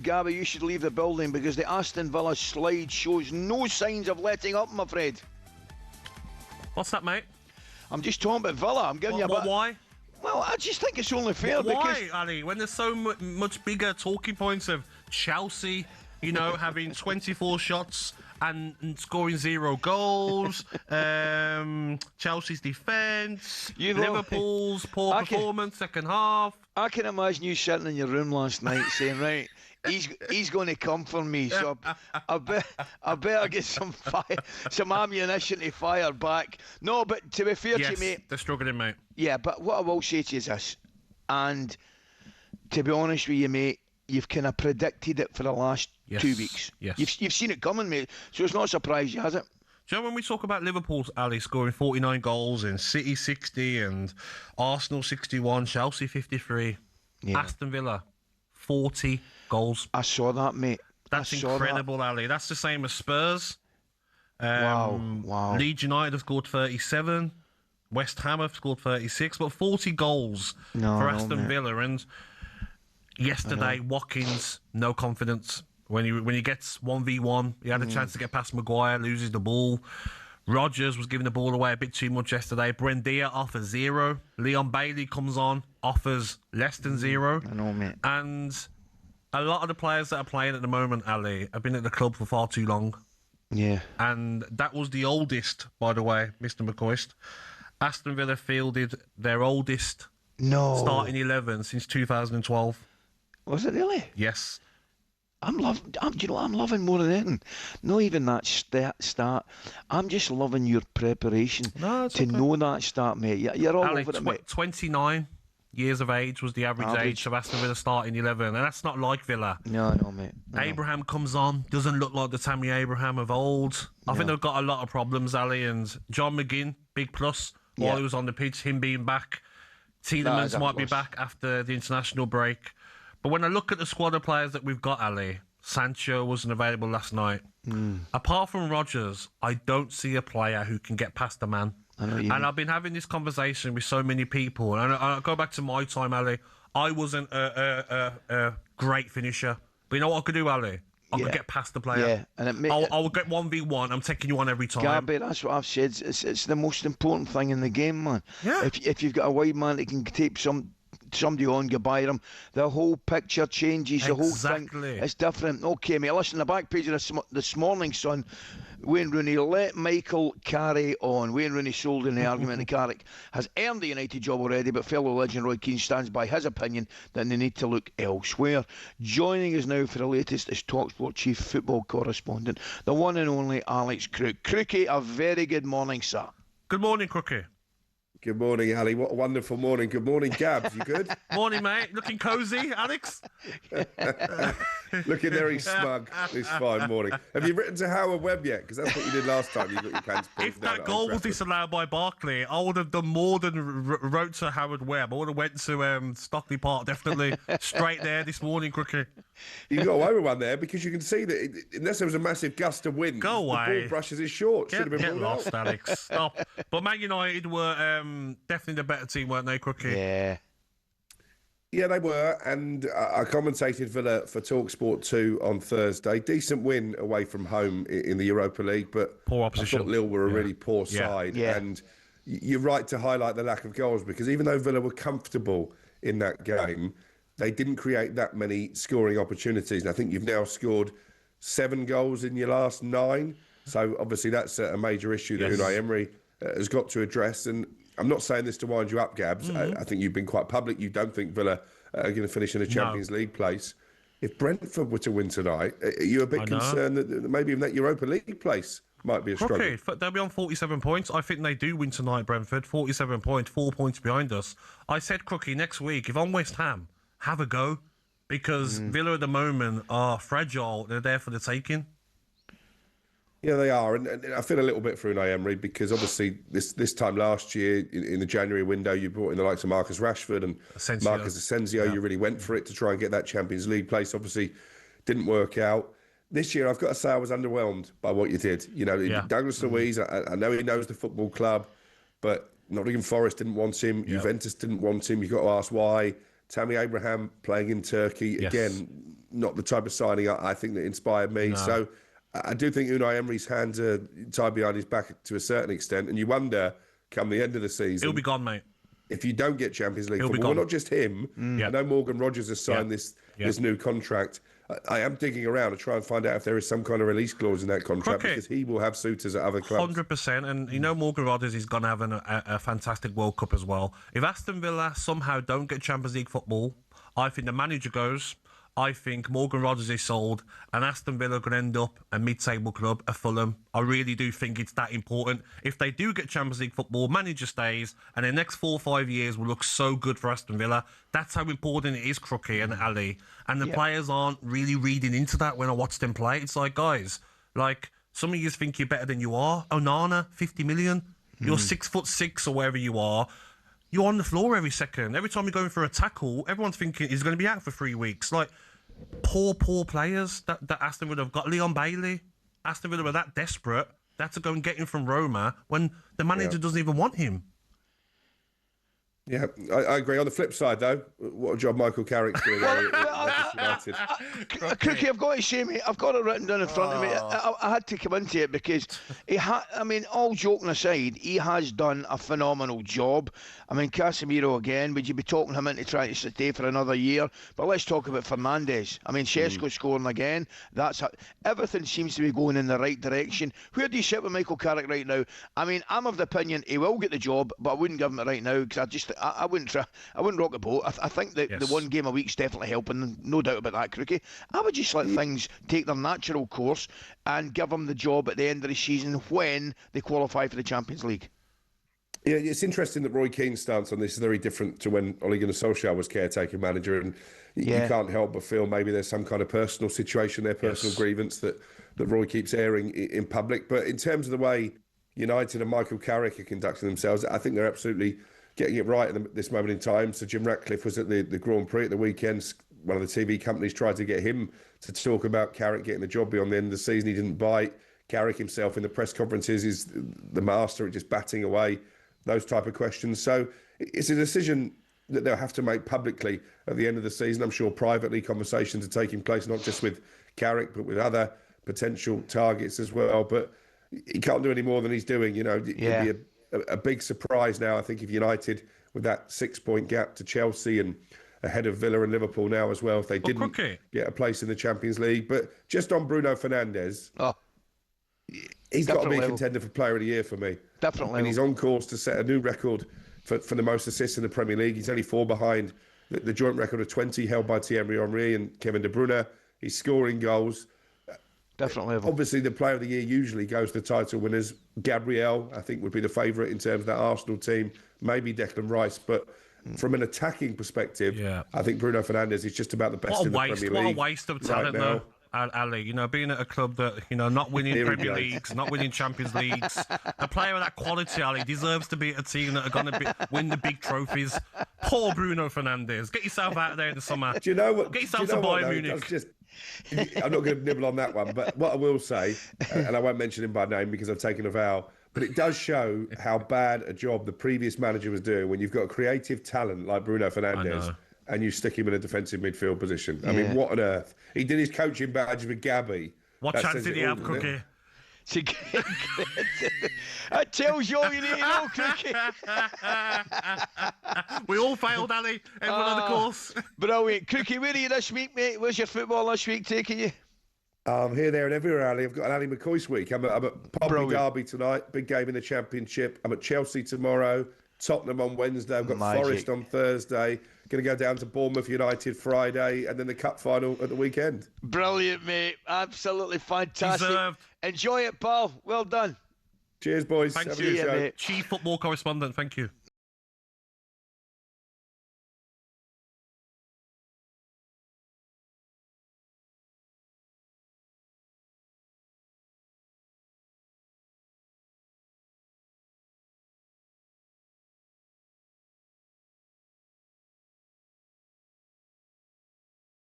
Gabby, you should leave the building because the Aston Villa slide shows no signs of letting up, I'm afraid. What's that, mate? I'm just talking about Villa. I'm giving you a bit. Why? Well, I just think it's only fair Why, Ali? When there's so much bigger talking points of Chelsea, having 24 shots and scoring 0 goals, Chelsea's defence, Liverpool's poor performance second half. I can imagine you sitting in your room last night saying, right, he's going to come for me, so I better get some ammunition to fire back. No, but to be fair to you, mate, they're struggling, mate. Yeah, but what I will say to you is this, and to be honest with you, mate, you've kind of predicted it for the last 2 weeks. Yes. You've seen it coming, mate, so it's not a surprise, has it? Do you know when we talk about Liverpool's Ali scoring 49 goals and City 60 and Arsenal 61, Chelsea 53, Aston Villa 40 goals. I saw that, mate. That's incredible, Ali. That's the same as Spurs. Wow. Leeds United have scored 37. West Ham have scored 36, but 40 goals for Aston Villa. And yesterday, Watkins, no confidence. When he gets 1v1, he had a chance to get past Maguire, loses the ball. Rodgers was giving the ball away a bit too much yesterday. Buendia offers 0. Leon Bailey comes on, offers less than 0. I know, mate. And a lot of the players that are playing at the moment, Ali, have been at the club for far too long. Yeah. And that was the oldest, by the way, Mr. McCoist. Aston Villa fielded their oldest starting 11 since 2012. Was it really? Yes. I'm loving more than anything. Not even that start. I'm just loving your preparation to know that start, mate. You're all over it, mate. 29 years of age was the average age of Aston Villa starting 11, and that's not like Villa. No, mate. Abraham comes on, doesn't look like the Tammy Abraham of old. I think they've got a lot of problems, Ali, and John McGinn, big plus while he was on the pitch, him being back. Tielemans might be back after the international break. But when I look at the squad of players that we've got, Ali, Sancho wasn't available last night. Apart from Rodgers, I don't see a player who can get past the man. And I've been having this conversation with so many people. And I go back to my time, Ali. I wasn't a great finisher. But you know what I could do, Ali? I could get past the player. Yeah, and I will get 1v1. I'm taking you on every time. Gabby, that's what I've said. It's the most important thing in the game, man. Yeah. If you've got a wide man that can take somebody on, you buy them, the whole picture changes. The whole thing, it's different. Okay, mate, listen, the back page of this morning, son, Wayne Rooney, let Michael carry on. Wayne Rooney sold in the argument that Carrick has earned the United job already, but fellow legend Roy Keane stands by his opinion that they need to look elsewhere. Joining us now for the latest is talkSPORT chief football correspondent, the one and only Alex Crook. Crookie, a very good morning, sir. Good morning, Crookie. Good morning, Ali. What a wonderful morning. Good morning, Gabs. You good? Morning, mate. Looking cosy, Alex? Looking very smug this fine morning. Have you written to Howard Webb yet? Because that's what you did last time. You got your pants pulled. If that goal was disallowed by Barkley, I would have done more than wrote to Howard Webb. I would have went to Stockley Park, definitely. Straight there this morning, Crookie. You got away with one there because you can see that unless there was a massive gust of wind, the ball brushes his shorts. Should have been lost, Alex. Stop. But Man United were definitely the better team, weren't they, Crookie? Yeah, they were, and I commentated for talkSPORT 2 on Thursday. Decent win away from home in the Europa League, but poor opposition. I thought Lille were a really poor side. And you're right to highlight the lack of goals, because even though Villa were comfortable in that game, they didn't create that many scoring opportunities. And I think you've now scored 7 goals in your last 9. So obviously that's a major issue that Unai Emery has got to address. And I'm not saying this to wind you up, Gabs. I think you've been quite public. You don't think Villa are going to finish in a Champions League place. If Brentford were to win tonight, are you a bit concerned that maybe even that Europa League place might be a struggle? Okay, they'll be on 47 points. I think they do win tonight, Brentford. 47 points, 4 points behind us. I said, Crookie, next week, if I'm West Ham, have a go. Because Villa at the moment are fragile. They're there for the taking. Yeah, they are, and I feel a little bit for Unai Emery, because obviously this time last year in the January window, you brought in the likes of Marcus Rashford and Marcus Asensio. You really went for it to try and get that Champions League place. Obviously, didn't work out. This year, I've got to say I was underwhelmed by what you did. You know, Douglas Luiz, I know he knows the football club, but Nottingham Forest didn't want him. Juventus didn't want him. You've got to ask why. Tammy Abraham playing in Turkey, again, not the type of signing I think that inspired me. No. So I do think Unai Emery's hands are tied behind his back to a certain extent. And you wonder, come the end of the season... He'll be gone, mate. If you don't get Champions League football, well, not just him. I know Morgan Rogers has signed this new contract. I am digging around to try and find out if there is some kind of release clause in that contract, because he will have suitors at other clubs. 100%. And you know Morgan Rogers is going to have a fantastic World Cup as well. If Aston Villa somehow don't get Champions League football, I think the manager goes. I think Morgan Rogers is sold, and Aston Villa could end up a mid-table club, a Fulham. I really do think it's that important. If they do get Champions League football, manager stays, and the next 4 or 5 years will look so good for Aston Villa. That's how important it is, Crookie and Ali. And the players aren't really reading into that when I watch them play. It's like, guys, like, some of you think you're better than you are. Onana, 50 million. You're 6'6" or wherever you are. You're on the floor every second. Every time you're going for a tackle, everyone's thinking he's going to be out for 3 weeks. Like, poor players that Aston Villa have got. Leon Bailey, Aston Villa were that desperate. They had to go and get him from Roma when the manager doesn't even want him. Yeah, I agree. On the flip side, though, what a job Michael Carrick's doing. Crookie, I've got to say, mate, I've got it written down in front of me. I had to come into it because all joking aside, he has done a phenomenal job. I mean, Casemiro again, would you be talking him into trying to stay for another year? But let's talk about Fernandes. I mean, Šeško scoring again. Everything seems to be going in the right direction. Where do you sit with Michael Carrick right now? I mean, I'm of the opinion he will get the job, but I wouldn't give him it right now because I wouldn't rock the boat. I think that the one game a week's definitely helping, no doubt about that, Crookie. I would just let things take their natural course and give him the job at the end of the season when they qualify for the Champions League. Yeah, it's interesting that Roy Keane's stance on this is very different to when Ole Gunnar Solskjaer was caretaker manager, and you can't help but feel maybe there's some kind of personal situation there, personal grievance that Roy keeps airing in public. But in terms of the way United and Michael Carrick are conducting themselves, I think they're absolutely getting it right at this moment in time. So Jim Ratcliffe was at the Grand Prix at the weekend. One of the TV companies tried to get him to talk about Carrick getting the job beyond the end of the season. He didn't bite. Carrick himself in the press conferences is the master at just batting away those type of questions. So it's a decision that they'll have to make publicly at the end of the season. I'm sure privately conversations are taking place, not just with Carrick, but with other potential targets as well. But he can't do any more than he's doing. It'd be a big surprise now, I think, if United, with that 6-point gap to Chelsea and ahead of Villa and Liverpool now as well, if they didn't get a place in the Champions League. But just on Bruno Fernandes, he's got to be a contender for Player of the Year for me. Definitely. And he's on course to set a new record for the most assists in the Premier League. He's only 4 behind the joint record of 20 held by Thierry Henry and Kevin De Bruyne. He's scoring goals. Definitely. Obviously, the Player of the Year usually goes to title winners. Gabriel, I think, would be the favourite in terms of that Arsenal team. Maybe Declan Rice. But from an attacking perspective, I think Bruno Fernandes is just about the best in the Premier League. What a waste of talent, though. Ali, being at a club that, not winning Premier Leagues, not winning Champions Leagues. A player of that quality, Ali, deserves to be at a team that are going to win the big trophies. Poor Bruno Fernandes. Get yourself out there in the summer. Do you know what? Get yourself to Bayern Munich. I'm not going to nibble on that one, but what I will say, and I won't mention him by name because I've taken a vow, but it does show how bad a job the previous manager was doing when you've got a creative talent like Bruno Fernandes and you stick him in a defensive midfield position. I mean, what on earth? He did his coaching badge with Gabby. What chance did he have, Crookie? That tells you all you need to know, Crookie. We all failed, Ali. Everyone on the course. Brilliant. Crookie, where are you this week, mate? Where's your football this week taking you? Here, there and everywhere, Ali. I've got an Ali McCoist week. I'm at Pompey Derby tonight. Big game in the Championship. I'm at Chelsea tomorrow. Tottenham on Wednesday. I've got Forest on Thursday. Going to go down to Bournemouth United Friday, and then the cup final at the weekend. Brilliant, mate. Absolutely fantastic. Deserved. Enjoy it, pal. Well done. Cheers, boys. Thank you, mate. Chief football correspondent. Thank you.